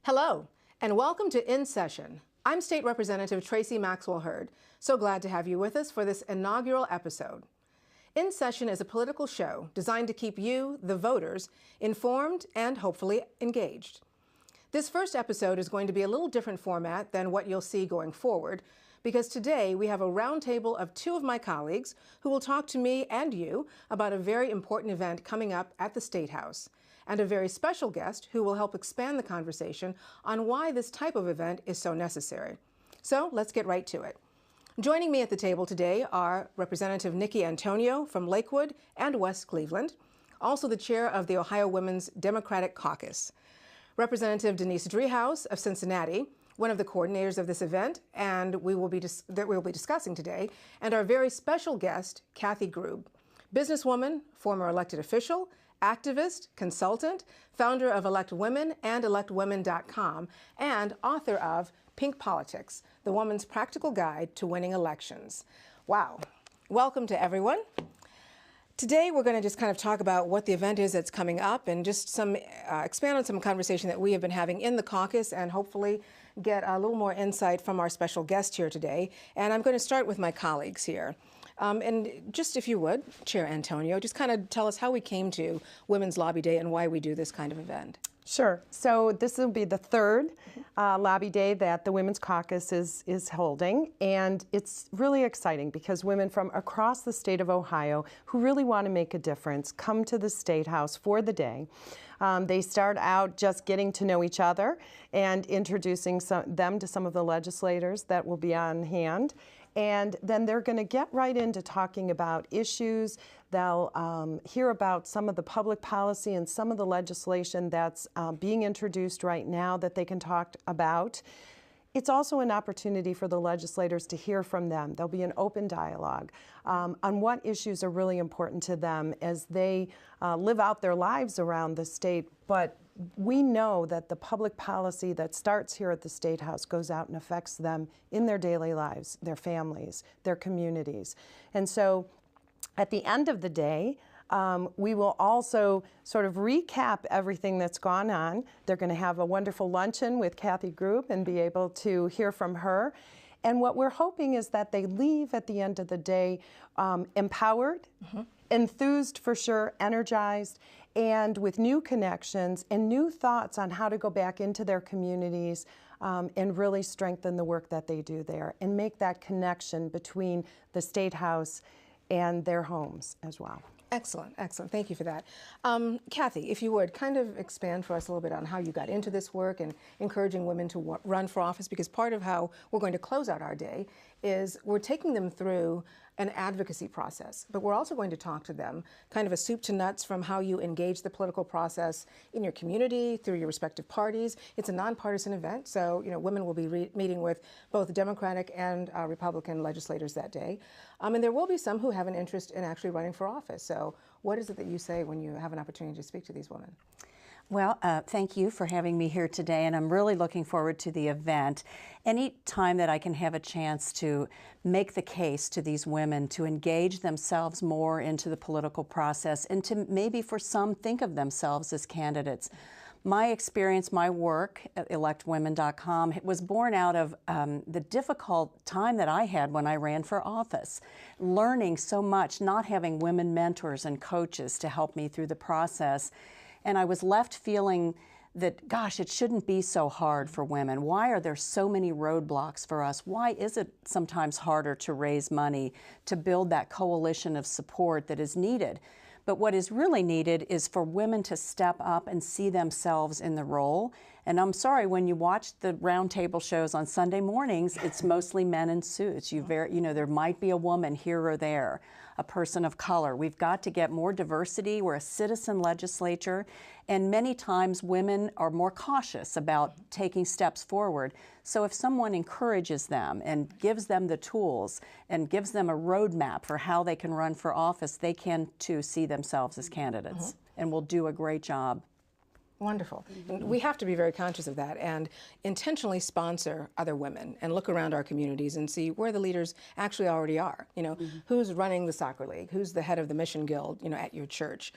Hello, and welcome to In Session. I'm State Representative Tracy Maxwell. So glad to have you with us for this inaugural episode. In Session is a political show designed to keep you, the voters, informed and hopefully engaged. This first episode is going to be a little different format than what you'll see going forward, because today we have a roundtable of two of my colleagues who will talk to me and you about a very important event coming up at the State House, and a very special guest who will help expand the conversation on why this type of event is so necessary. So let's get right to it. Joining me at the table today are Representative Nikki Antonio from Lakewood and West Cleveland, also the chair of the Ohio Women's Democratic Caucus, Representative Denise Driehaus of Cincinnati, one of the coordinators of this event, and that we will be discussing today, and our very special guest, Kathy Groob, businesswoman, former elected official, activist, consultant, founder of Elect Women and electwomen.com, and author of Pink Politics, the Woman's Practical Guide to Winning Elections. Wow. Welcome to everyone. Today we're going to just kind of talk about what the event is that's coming up and just expand on some conversation that we have been having in the caucus and hopefully get a little more insight from our special guest here today. And I'm going to start with my colleagues here. And just if you would, Chair Antonio, just kind of tell us how we came to Women's Lobby Day and why we do this kind of event. Sure. So this will be the third lobby day that the Women's Caucus is holding, and it's really exciting because women from across the state of Ohio who really want to make a difference come to the State House for the day. They start out just getting to know each other and introducing them to some of the legislators that will be on hand. And then they're going to get right into talking about issues. They'll hear about some of the public policy and some of the legislation that's being introduced right now that they can talk about. It's also an opportunity for the legislators to hear from them. There'll be an open dialogue on what issues are really important to them as they live out their lives around the state. But we know that the public policy that starts here at the State House goes out and affects them in their daily lives, their families, their communities. And so at the end of the day, we will also sort of recap everything that's gone on. They're going to have a wonderful luncheon with Kathy Groob and be able to hear from her. And what we're hoping is that they leave at the end of the day empowered, enthused for sure, energized, and with new connections and new thoughts on how to go back into their communities and really strengthen the work that they do there and make that connection between the State House and their homes as well. Excellent, excellent. Thank you for that. Kathy, if you would, kind of expand for us a little bit on how you got into this work and encouraging women to run for office, because part of how we're going to close out our day is we're taking them through an advocacy process, but we're also going to talk to them kind of a soup to nuts from how you engage the political process in your community, through your respective parties. It's a nonpartisan event, so women will be meeting with both Democratic and Republican legislators that day. And there will be some who have an interest in actually running for office. So what is it that you say when you have an opportunity to speak to these women? Well, thank you for having me here today, and I'm really looking forward to the event. Any time that I can have a chance to make the case to these women to engage themselves more into the political process and to maybe for some think of themselves as candidates. My experience, my work at electwomen.com was born out of the difficult time that I had when I ran for office, learning so much, not having women mentors and coaches to help me through the process. And I was left feeling that, gosh, it shouldn't be so hard for women. Why are there so many roadblocks for us? Why is it sometimes harder to raise money, to build that coalition of support that is needed? But what is really needed is for women to step up and see themselves in the role. And I'm sorry, when you watch the roundtable shows on Sunday mornings, it's mostly men in suits. There might be a woman here or there, a person of color. We've got to get more diversity. We're a citizen legislature, and many times women are more cautious about taking steps forward. So if someone encourages them and gives them the tools and gives them a roadmap for how they can run for office, they can too see themselves as candidates, and will do a great job. Wonderful. And we have to be very conscious of that and intentionally sponsor other women and look around our communities and see where the leaders actually already are. You know, who's running the soccer league, who's the head of the mission guild, you know, at your church,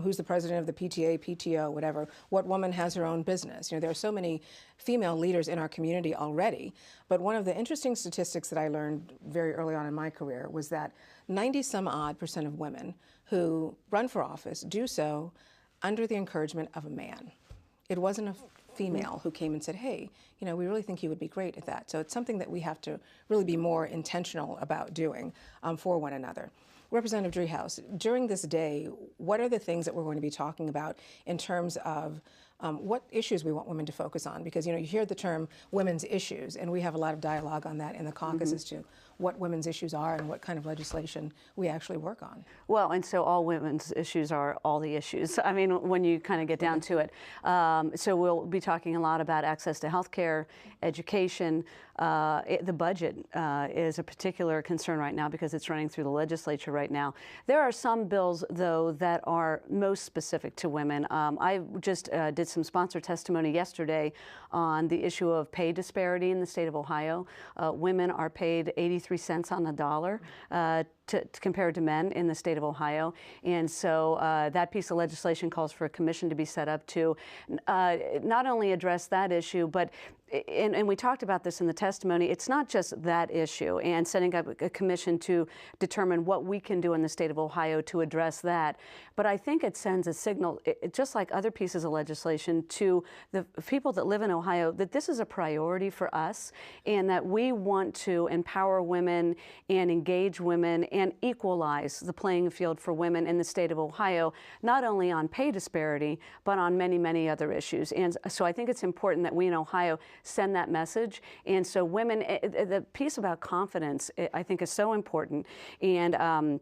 who's the president of the PTA, PTO, whatever, what woman has her own business. You know, there are so many female leaders in our community already. But one of the interesting statistics that I learned very early on in my career was that 90-some-odd% of women who run for office do so under the encouragement of a man. It wasn't a female who came and said, hey, you know, we really think you would be great at that. So it's something that we have to really be more intentional about doing for one another. Representative Driehaus, during this day, what are the things that we're going to be talking about in terms of what issues we want women to focus on? Because, you know, you hear the term women's issues, and we have a lot of dialogue on that in the caucus as to what women's issues are and what kind of legislation we actually work on. Well, and so all women's issues are all the issues. I mean, when you kind of get down to it. So we'll be talking a lot about access to health care, education. The budget is a particular concern right now because it's running through the legislature right now. There are some bills, though, that are most specific to women. I just did some sponsor testimony yesterday on the issue of pay disparity in the state of Ohio. Women are paid 83 cents on the dollar compared to men in the state of Ohio. And so that piece of legislation calls for a commission to be set up to not only address that issue, but and we talked about this in the testimony, it's not just that issue and setting up a commission to determine what we can do in the state of Ohio to address that. But I think it sends a signal, just like other pieces of legislation, to the people that live in Ohio that this is a priority for us and that we want to empower women and engage women and equalize the playing field for women in the state of Ohio, not only on pay disparity, but on many, many other issues. And so I think it's important that we in Ohio send that message. And so women, the piece about confidence, I think, is so important. And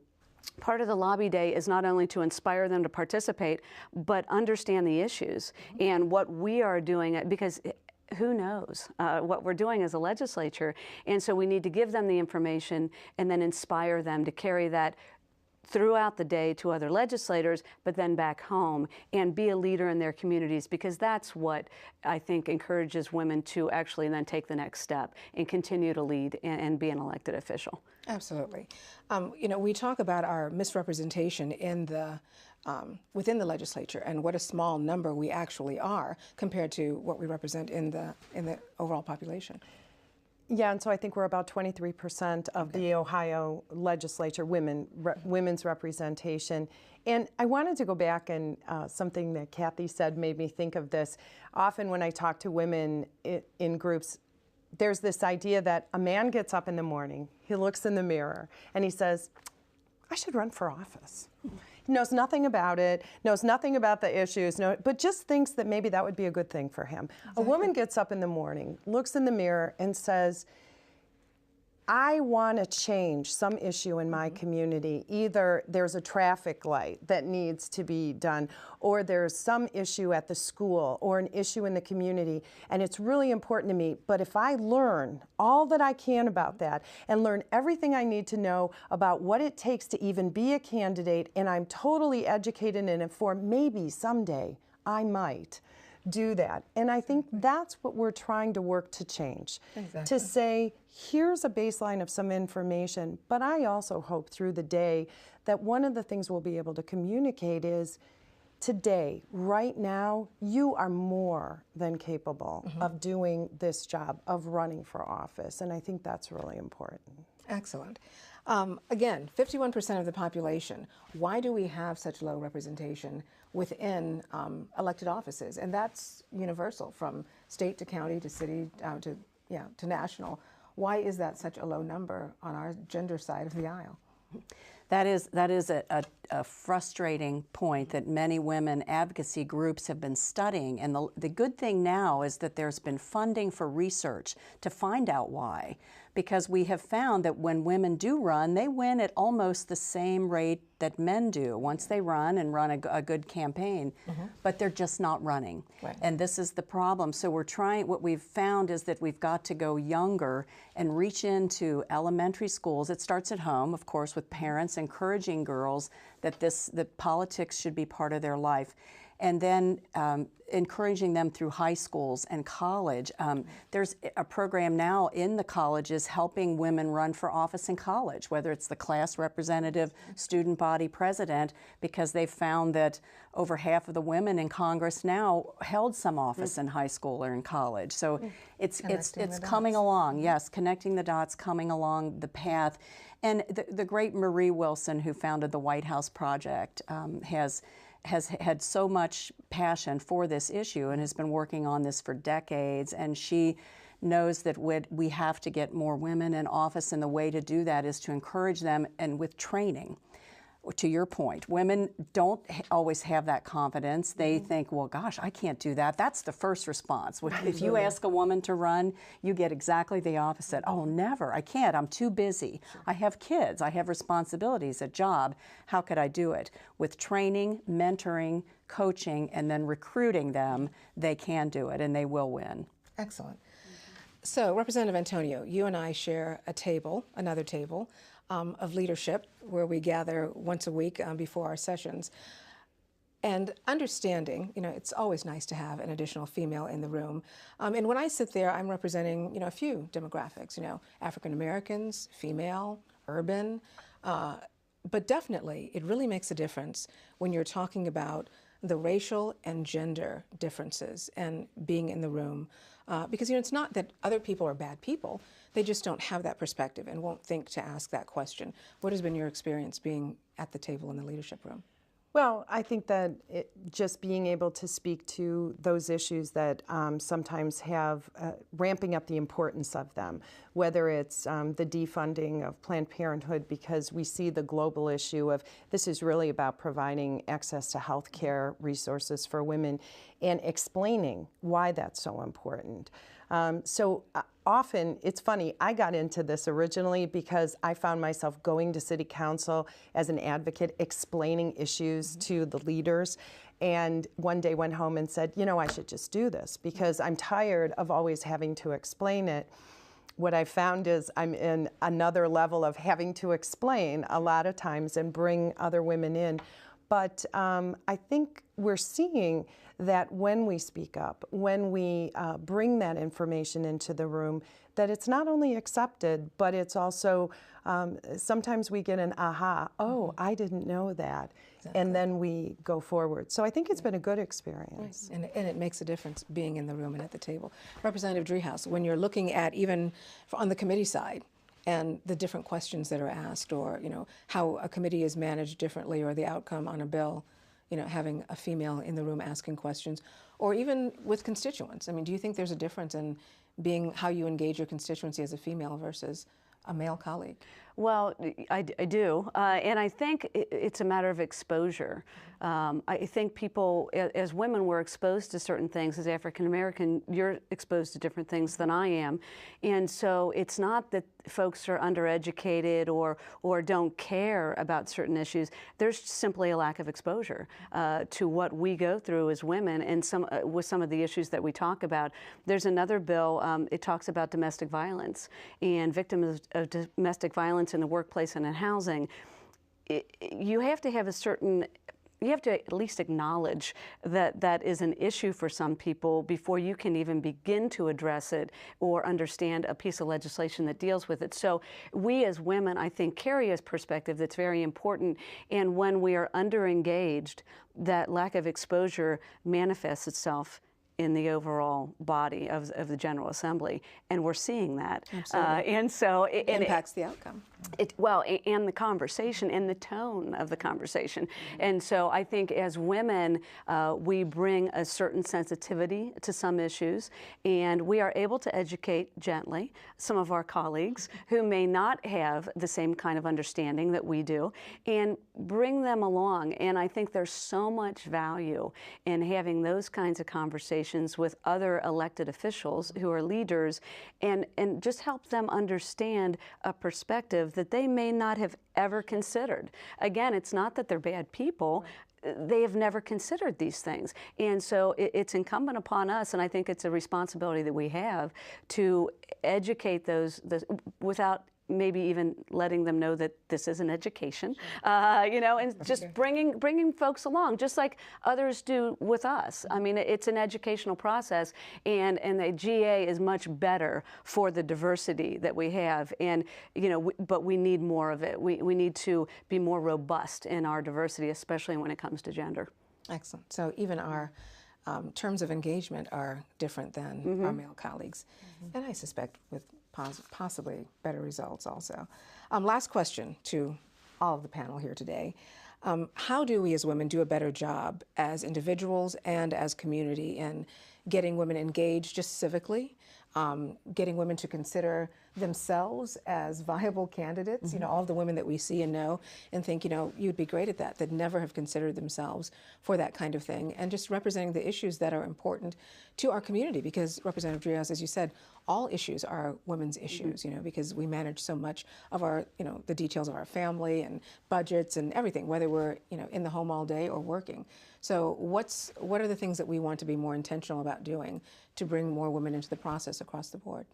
part of the lobby day is not only to inspire them to participate, but understand the issues and what we are doing, because who knows what we're doing as a legislature. And so we need to give them the information and then inspire them to carry that throughout the day to other legislators, but then back home and be a leader in their communities, because that's what I think encourages women to actually then take the next step and continue to lead and be an elected official. Absolutely. You know, we talk about our misrepresentation in the within the legislature and what a small number we actually are compared to what we represent in the overall population. Yeah, and so I think we're about 23% of the Ohio legislature, women's representation. And I wanted to go back and something that Kathy said made me think of this. Often when I talk to women in groups, there's this idea that a man gets up in the morning, he looks in the mirror, and he says, I should run for office. He knows nothing about it, knows nothing about the issues, but just thinks that maybe that would be a good thing for him. Exactly. A woman gets up in the morning, looks in the mirror, and says, I want to change some issue in my community. Either there's a traffic light that needs to be done, or there's some issue at the school, or an issue in the community, and it's really important to me. But if I learn all that I can about that, and learn everything I need to know about what it takes to even be a candidate, and I'm totally educated and informed, maybe someday I might do that. And I think that's what we're trying to work to change. Exactly. To say, here's a baseline of some information, but I also hope through the day that one of the things we'll be able to communicate is, today, right now, you are more than capable of doing this job, of running for office. And I think that's really important. Excellent. Again, 51% of the population. Why do we have such low representation within elected offices? And that's universal, from state to county to city to national. Why is that such a low number on our gender side of the aisle? That is a frustrating point that many women advocacy groups have been studying. And the good thing now is that there's been funding for research to find out why. Because we have found that when women do run, they win at almost the same rate that men do once they run and run a good campaign, but they're just not running. Right. And this is the problem. So we're trying, what we've found is that we've got to go younger and reach into elementary schools. It starts at home, of course, with parents encouraging girls that that politics should be part of their life. and then encouraging them through high schools and college. There's a program now in the colleges helping women run for office in college, whether it's the class representative, student body president, because they've found that over half of the women in Congress now held some office in high school or in college. So it's coming along, yes, connecting the dots, coming along the path. And the great Marie Wilson, who founded the White House Project, has had so much passion for this issue and has been working on this for decades. And she knows that we have to get more women in office, and the way to do that is to encourage them, and with training. To your point, women don't always have that confidence. They think, well, gosh, I can't do that. That's the first response. If you ask a woman to run, you get exactly the opposite. Oh, never, I can't, I'm too busy. I have kids, I have responsibilities, a job. How could I do it? With training, mentoring, coaching, and then recruiting them, they can do it, and they will win. Excellent. So, Representative Antonio, you and I share a table, another table, of leadership where we gather once a week before our sessions. And understanding, it's always nice to have an additional female in the room. And when I sit there, I'm representing, a few demographics, African Americans, female, urban. But definitely, it really makes a difference when you're talking about the racial and gender differences and being in the room. Because it's not that other people are bad people, they just don't have that perspective and won't think to ask that question. What has been your experience being at the table in the leadership room? Well, I think that just being able to speak to those issues that sometimes have ramping up the importance of them, whether it's the defunding of Planned Parenthood, because we see the global issue of this is really about providing access to health care resources for women and explaining why that's so important. Often, it's funny, I got into this originally because I found myself going to City Council as an advocate, explaining issues to the leaders, and one day went home and said, I should just do this because I'm tired of always having to explain it. What I found is I'm in another level of having to explain a lot of times and bring other women in. But I think we're seeing that when we speak up, when we bring that information into the room, that it's not only accepted, but it's also, sometimes we get an aha, oh, I didn't know that. Exactly. And then we go forward. So I think it's been a good experience. Right. And it makes a difference being in the room and at the table. Representative Driehaus, when you're looking at even on the committee side, and the different questions that are asked, or how a committee is managed differently, or the outcome on a bill, having a female in the room asking questions, or even with constituents. I mean, do you think there's a difference in how you engage your constituency as a female versus a male colleague? Well, I do, and I think it's a matter of exposure. I think people, as women, we're exposed to certain things. As African American, you're exposed to different things than I am, and so it's not that folks are undereducated or don't care about certain issues. There's simply a lack of exposure to what we go through as women, and with some of the issues that we talk about. There's another bill. It talks about domestic violence and victims of domestic violence in the workplace and in housing. You have to have you have to at least acknowledge that that is an issue for some people before you can even begin to address it or understand a piece of legislation that deals with it. So we as women, I think, carry a perspective that's very important, and when we are underengaged, that lack of exposure manifests itself in the overall body of the General Assembly, and we're seeing that. And so it impacts the outcome. And the conversation and the tone of the conversation. And so I think as women, we bring a certain sensitivity to some issues, and we are able to educate gently some of our colleagues who may not have the same kind of understanding that we do, and bring them along. And I think there's so much value in having those kinds of conversations with other elected officials who are leaders, and just help them understand a perspective that they may not have ever considered. Again, it's not that they're bad people. They have never considered these things. And so it's incumbent upon us, and I think it's a responsibility that we have, to educate those without maybe even letting them know that this is an education, you know, and just bringing folks along, just like others do with us. I mean, it's an educational process, and the GA is much better for the diversity that we have, and you know, but we need more of it. We need to be more robust in our diversity, especially when it comes to gender. Excellent. So even our terms of engagement are different than our male colleagues, and I suspect with possibly better results also. Last question to all of the panel here today. How do we as women do a better job as individuals and as community in getting women engaged just civically, getting women to consider themselves as viable candidates, you know, all of the women that we see and know and think, you know, you'd be great at that, that never have considered themselves for that kind of thing, and just representing the issues that are important to our community, because Representative Driehaus, as you said, all issues are women's issues, you know, because we manage so much of our, you know, the details of our family and budgets and everything, whether we're, you know, in the home all day or working. So what are the things that we want to be more intentional about doing to bring more women into the process across the board?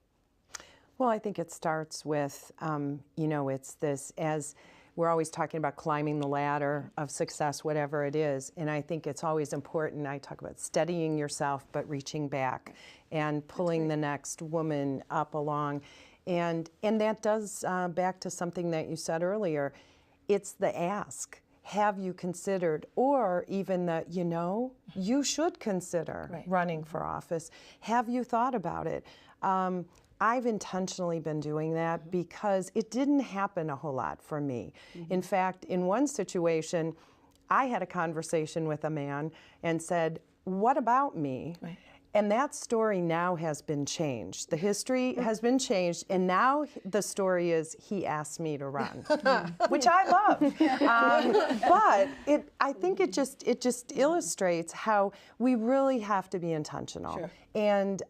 Well, I think it starts with, you know, it's this, as we're always talking about climbing the ladder of success, whatever it is, and I think it's always important, I talk about steadying yourself, but reaching back and pulling the next woman up along. And that does back to something that you said earlier, it's the ask. Have you considered, or even the, you know, you should consider running for office. Have you thought about it? I've intentionally been doing that because it didn't happen a whole lot for me. In fact, in one situation, I had a conversation with a man and said, what about me? And that story now has been changed. The history has been changed, and now the story is he asked me to run, which I love. But I think it just illustrates how we really have to be intentional. And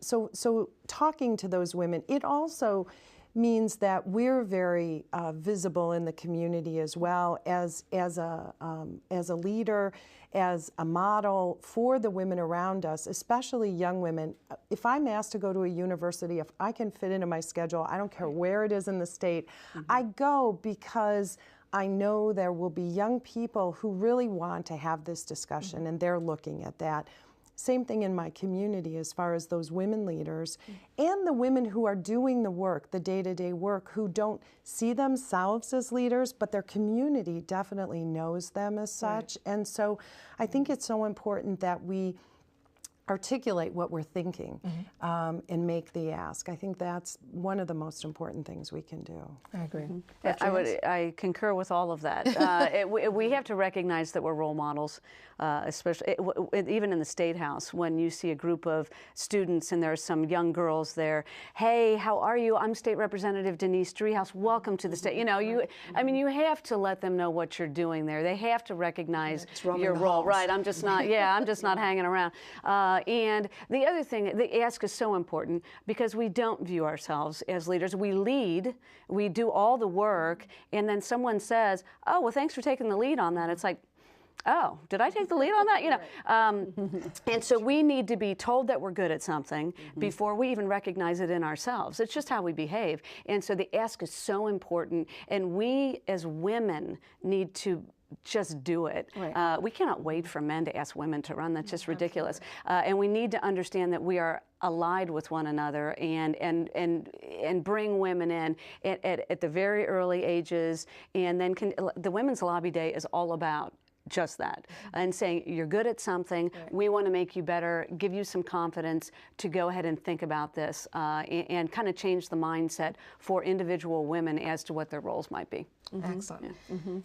so talking to those women, it also means that we're very visible in the community as well as a leader, as a model for the women around us, especially young women. If I'm asked to go to a university, if I can fit into my schedule, I don't care where it is in the state, I go because I know there will be young people who really want to have this discussion, and they're looking at that. Same thing in my community as far as those women leaders and the women who are doing the work, the day-to-day work, who don't see themselves as leaders, but their community definitely knows them as such. And so I think it's so important that we articulate what we're thinking and make the ask. I think that's one of the most important things we can do. I agree. I concur with all of that. We have to recognize that we're role models, especially even in the State House, when you see a group of students and there's some young girls there. Hey, how are you? I'm State Representative Denise Driehaus. Welcome to the state. You know, I mean, you have to let them know what you're doing there. They have to recognize your role. Right. I'm just not. I'm just not hanging around. And the other thing, the ask is so important because we don't view ourselves as leaders. We lead, we do all the work, and then someone says, oh, well, thanks for taking the lead on that. It's like, oh, did I take the lead on that? You know, and so we need to be told that we're good at something before we even recognize it in ourselves. It's just how we behave. And so the ask is so important, and we as women need to just do it. We cannot wait for men to ask women to run. That's just ridiculous. And we need to understand that we are allied with one another and bring women in at the very early ages. And then the Women's Lobby Day is all about just that, and saying you're good at something, we want to make you better, give you some confidence to go ahead and think about this and kind of change the mindset for individual women as to what their roles might be. Excellent.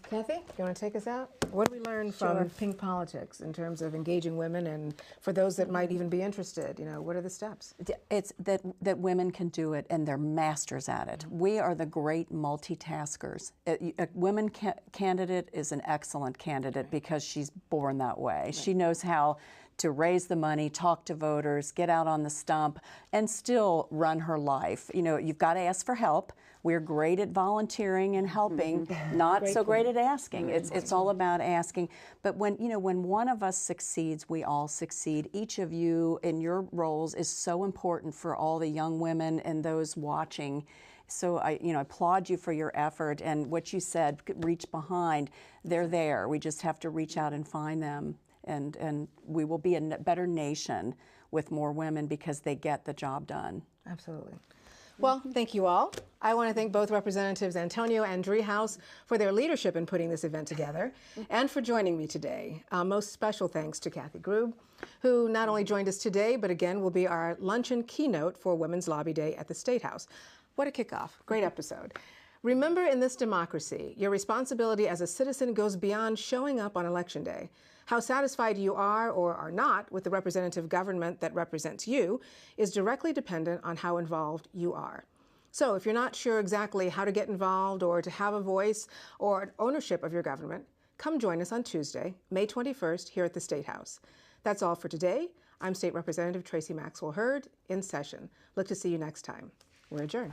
Kathy, you want to take us out? What do we learn from Pink Politics in terms of engaging women, and for those that might even be interested, you know, what are the steps? It's that women can do it, and they're masters at it. We are the great multitaskers. A women candidate is an excellent candidate because she's born that way. She knows how to raise the money, talk to voters, get out on the stump, and still run her life. You know, you've got to ask for help. We're great at volunteering and helping, not so great at asking. It's all about asking. But when one of us succeeds, we all succeed. Each of you in your roles is so important for all the young women and those watching. So I applaud you for your effort, and what you said, reach behind, they're there. We just have to reach out and find them, and we will be a better nation with more women because they get the job done. Absolutely. Well, thank you all. I want to thank both Representatives Antonio and Driehaus for their leadership in putting this event together and for joining me today. Most special thanks to Kathy Groob, who not only joined us today, but again will be our luncheon keynote for Women's Lobby Day at the State House. What a kickoff. Great episode. Remember, in this democracy, your responsibility as a citizen goes beyond showing up on Election Day. How satisfied you are or are not with the representative government that represents you is directly dependent on how involved you are. So if you're not sure exactly how to get involved or to have a voice or ownership of your government, come join us on Tuesday, May 21st, here at the State House. That's all for today. I'm State Representative Tracy Maxwell Hurd, in session. Look to see you next time. We're adjourned.